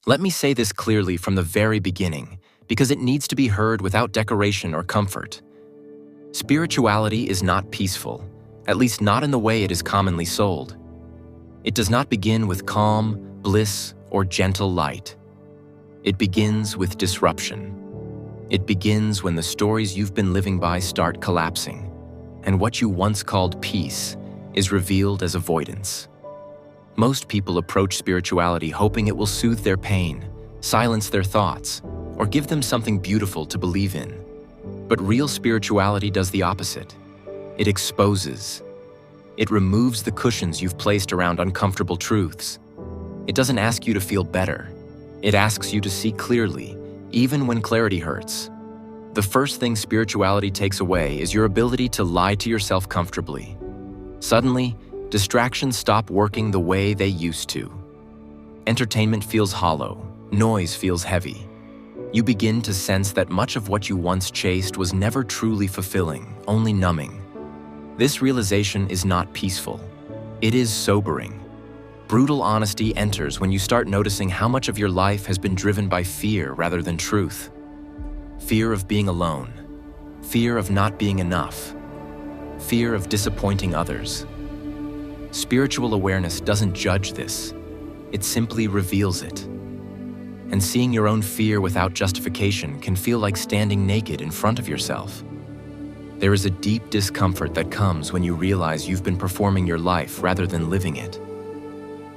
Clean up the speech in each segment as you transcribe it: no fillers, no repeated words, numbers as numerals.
Let me say this clearly from the very beginning, because it needs to be heard without decoration or comfort. Spirituality is not peaceful, at least not in the way it is commonly sold. It does not begin with calm, bliss, or gentle light. It begins with disruption. It begins when the stories you've been living by start collapsing, and what you once called peace is revealed as avoidance. Most people approach spirituality hoping it will soothe their pain, silence their thoughts, or give them something beautiful to believe in. But real spirituality does the opposite. It exposes. It removes the cushions you've placed around uncomfortable truths. It doesn't ask you to feel better. It asks you to see clearly, even when clarity hurts. The first thing spirituality takes away is your ability to lie to yourself comfortably. Suddenly, distractions stop working the way they used to. Entertainment feels hollow, noise feels heavy. You begin to sense that much of what you once chased was never truly fulfilling, only numbing. This realization is not peaceful. It is sobering. Brutal honesty enters when you start noticing how much of your life has been driven by fear rather than truth. Fear of being alone. Fear of not being enough. Fear of disappointing others. Spiritual awareness doesn't judge this. It simply reveals it. And seeing your own fear without justification can feel like standing naked in front of yourself. There is a deep discomfort that comes when you realize you've been performing your life rather than living it.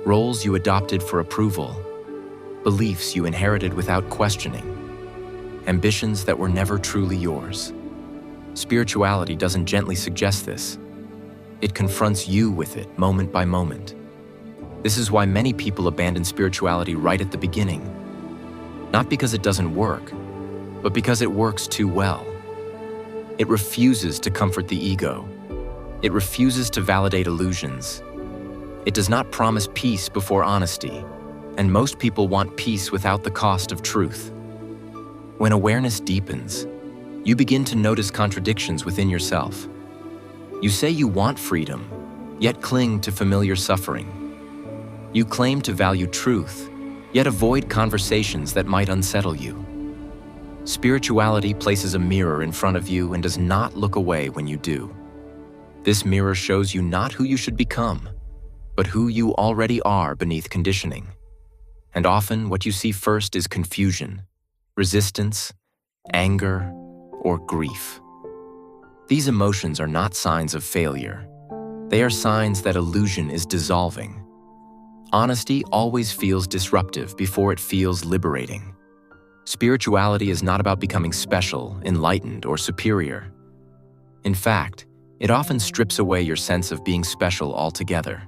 Roles you adopted for approval, beliefs you inherited without questioning, ambitions that were never truly yours. Spirituality doesn't gently suggest this. It confronts you with it moment by moment. This is why many people abandon spirituality right at the beginning. Not because it doesn't work, but because it works too well. It refuses to comfort the ego. It refuses to validate illusions. It does not promise peace before honesty, and most people want peace without the cost of truth. When awareness deepens, you begin to notice contradictions within yourself. You say you want freedom, yet cling to familiar suffering. You claim to value truth, yet avoid conversations that might unsettle you. Spirituality places a mirror in front of you and does not look away when you do. This mirror shows you not who you should become, but who you already are beneath conditioning. And often what you see first is confusion, resistance, anger, or grief. These emotions are not signs of failure. They are signs that illusion is dissolving. Honesty always feels disruptive before it feels liberating. Spirituality is not about becoming special, enlightened, or superior. In fact, it often strips away your sense of being special altogether.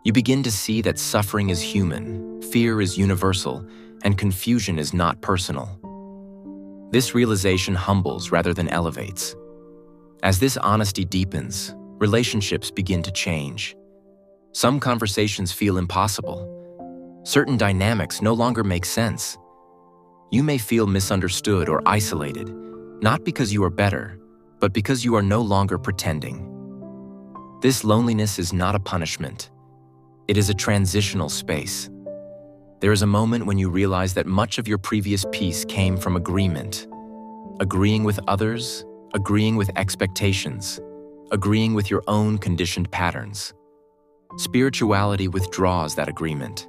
You begin to see that suffering is human, fear is universal, and confusion is not personal. This realization humbles rather than elevates. As this honesty deepens, relationships begin to change. Some conversations feel impossible. Certain dynamics no longer make sense. You may feel misunderstood or isolated, not because you are better, but because you are no longer pretending. This loneliness is not a punishment. It is a transitional space. There is a moment when you realize that much of your previous peace came from agreement. Agreeing with others, agreeing with expectations, agreeing with your own conditioned patterns. Spirituality withdraws that agreement.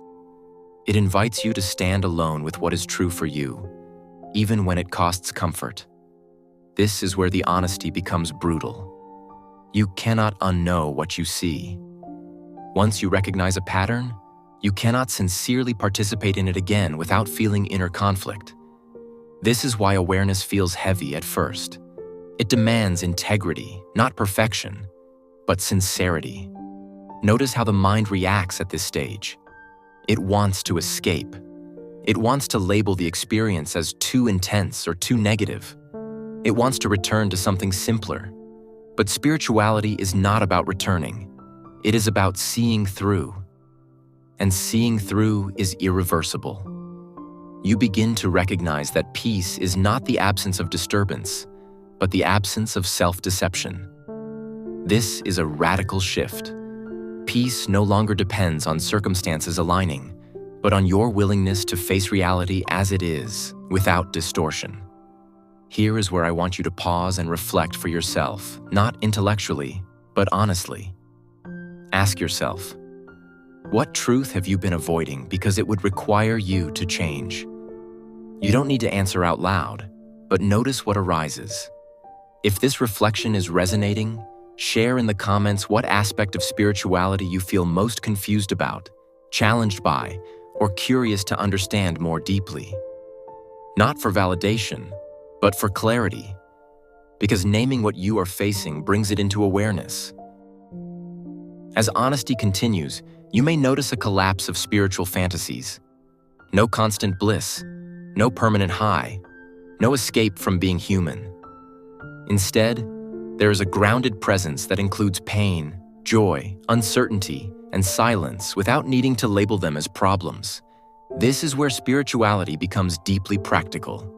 It invites you to stand alone with what is true for you, even when it costs comfort. This is where the honesty becomes brutal. You cannot unknow what you see. Once you recognize a pattern, you cannot sincerely participate in it again without feeling inner conflict. This is why awareness feels heavy at first. It demands integrity, not perfection, but sincerity. Notice how the mind reacts at this stage. It wants to escape. It wants to label the experience as too intense or too negative. It wants to return to something simpler. But spirituality is not about returning. It is about seeing through. And seeing through is irreversible. You begin to recognize that peace is not the absence of disturbance, but the absence of self-deception. This is a radical shift. Peace no longer depends on circumstances aligning, but on your willingness to face reality as it is, without distortion. Here is where I want you to pause and reflect for yourself, not intellectually, but honestly. Ask yourself, what truth have you been avoiding because it would require you to change? You don't need to answer out loud, but notice what arises. If this reflection is resonating, share in the comments what aspect of spirituality you feel most confused about, challenged by, or curious to understand more deeply. Not for validation, but for clarity, because naming what you are facing brings it into awareness. As honesty continues, you may notice a collapse of spiritual fantasies. No constant bliss, no permanent high, no escape from being human. Instead, there is a grounded presence that includes pain, joy, uncertainty, and silence without needing to label them as problems. This is where spirituality becomes deeply practical.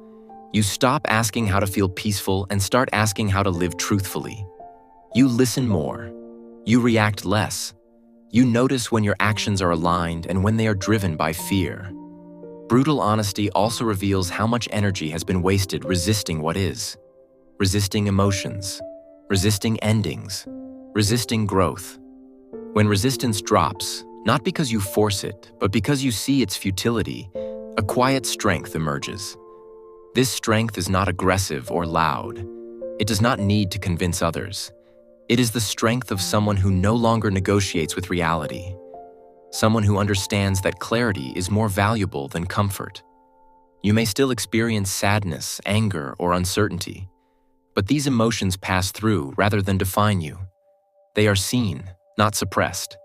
You stop asking how to feel peaceful and start asking how to live truthfully. You listen more. You react less. You notice when your actions are aligned and when they are driven by fear. Brutal honesty also reveals how much energy has been wasted resisting what is. Resisting emotions, resisting endings, resisting growth. When resistance drops, not because you force it, but because you see its futility, a quiet strength emerges. This strength is not aggressive or loud. It does not need to convince others. It is the strength of someone who no longer negotiates with reality. Someone who understands that clarity is more valuable than comfort. You may still experience sadness, anger, or uncertainty, but these emotions pass through rather than define you. They are seen, not suppressed.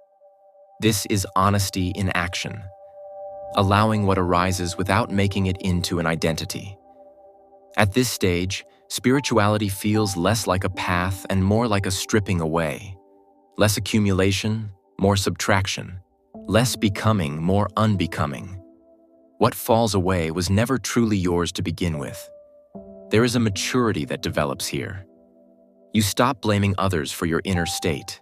This is honesty in action, allowing what arises without making it into an identity. At this stage, spirituality feels less like a path and more like a stripping away. Less accumulation, more subtraction. Less becoming, more unbecoming. What falls away was never truly yours to begin with. There is a maturity that develops here. You stop blaming others for your inner state.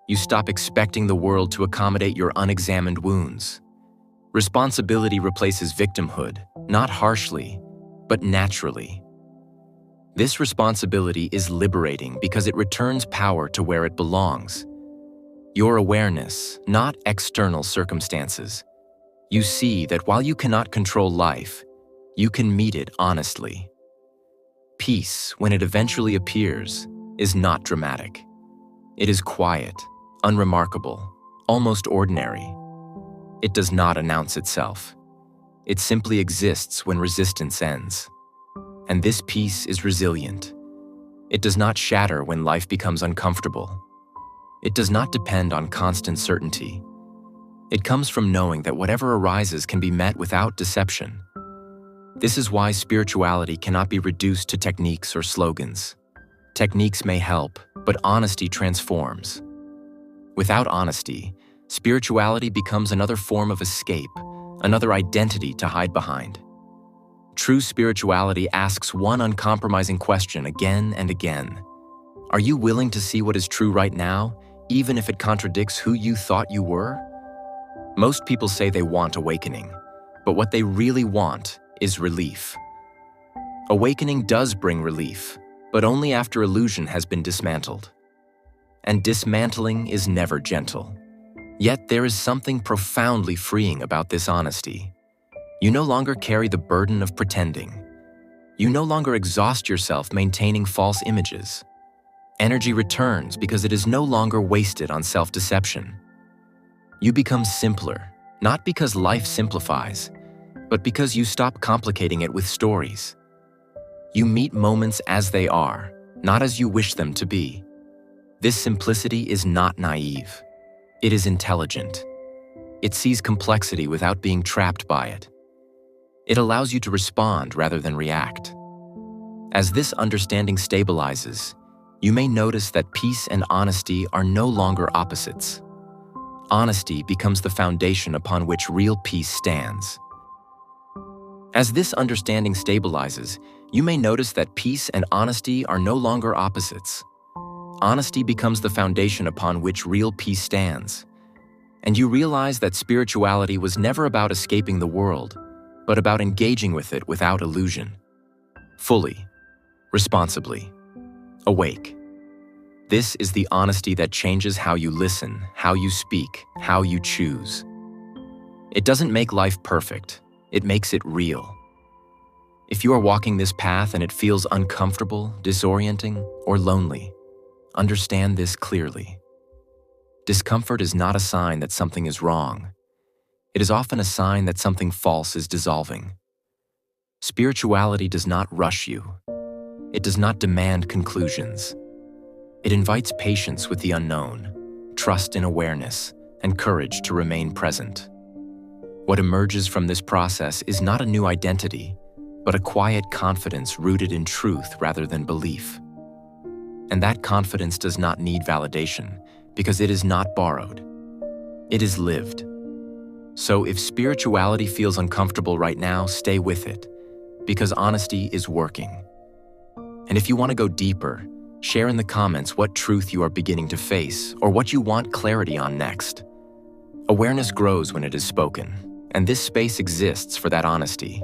You stop expecting the world to accommodate your unexamined wounds. Responsibility replaces victimhood, not harshly, but naturally. This responsibility is liberating because it returns power to where it belongs. Your awareness, not external circumstances. You see that while you cannot control life, you can meet it honestly. Peace, when it eventually appears, is not dramatic. It is quiet, unremarkable, almost ordinary. It does not announce itself. It simply exists when resistance ends. And this peace is resilient. It does not shatter when life becomes uncomfortable. It does not depend on constant certainty. It comes from knowing that whatever arises can be met without deception. This is why spirituality cannot be reduced to techniques or slogans. Techniques may help, but honesty transforms. Without honesty, spirituality becomes another form of escape, another identity to hide behind. True spirituality asks one uncompromising question again and again. Are you willing to see what is true right now, even if it contradicts who you thought you were? Most people say they want awakening, but what they really want is relief. Awakening does bring relief, but only after illusion has been dismantled. And dismantling is never gentle. Yet there is something profoundly freeing about this honesty. You no longer carry the burden of pretending. You no longer exhaust yourself maintaining false images. Energy returns because it is no longer wasted on self-deception. You become simpler, not because life simplifies, but because you stop complicating it with stories. You meet moments as they are, not as you wish them to be. This simplicity is not naive. It is intelligent. It sees complexity without being trapped by it. It allows you to respond rather than react. As this understanding stabilizes, you may notice that peace and honesty are no longer opposites. Honesty becomes the foundation upon which real peace stands. As this understanding stabilizes, you may notice that peace and honesty are no longer opposites. Honesty becomes the foundation upon which real peace stands. And you realize that spirituality was never about escaping the world, but about engaging with it without illusion. Fully, responsibly, awake. This is the honesty that changes how you listen, how you speak, how you choose. It doesn't make life perfect, it makes it real. If you are walking this path and it feels uncomfortable, disorienting, or lonely, understand this clearly. Discomfort is not a sign that something is wrong. It is often a sign that something false is dissolving. Spirituality does not rush you. It does not demand conclusions. It invites patience with the unknown, trust in awareness, and courage to remain present. What emerges from this process is not a new identity, but a quiet confidence rooted in truth rather than belief. And that confidence does not need validation, because it is not borrowed. It is lived. So if spirituality feels uncomfortable right now, stay with it, because honesty is working. And if you want to go deeper, share in the comments what truth you are beginning to face or what you want clarity on next. Awareness grows when it is spoken, and this space exists for that honesty.